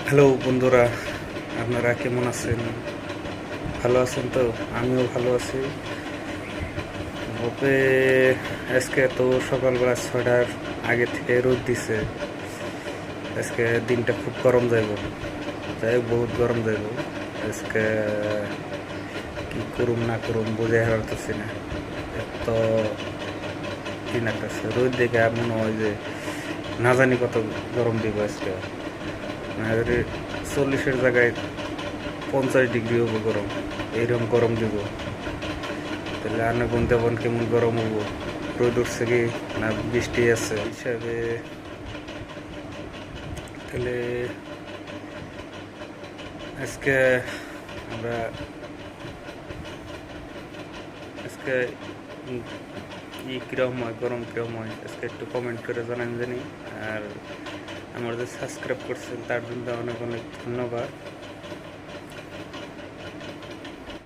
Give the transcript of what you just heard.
Hello বন্ধুরা, আপনারা কেমন আছেন? ভালো আছেন তো? আমিও ভালো আছি। তবে আজকে তো সকালবেলা 6টার আগে থেকে রোদ দিছে। আজকে দিনটা খুব গরম যাইব, যাই হোক বহুত গরম যাইব আজকে। কি করুম না করুম বুঝে হারতেছি না। এত দিন একটা রোদ দেখে আর মনে হয় যে না জানি কত গরম দিব আজকে। মানে যদি 40-এর জায়গায় 50 ডিগ্রি হবো গরম, এইরকম গরম দিব। তাহলে আনাগুন দেবন কেমন গরম হবো? রোদ উঠছে কি না বৃষ্টি আছে হিসাবে? তাহলে আজকে আমরা আজকে কি কিরকম হয়, গরম কিরকম হয় আজকে একটু কমেন্ট করে জানান জানি। আর আমার যে সাবস্ক্রাইব করছেন তার জন্য অনেক অনেক ধন্যবাদ।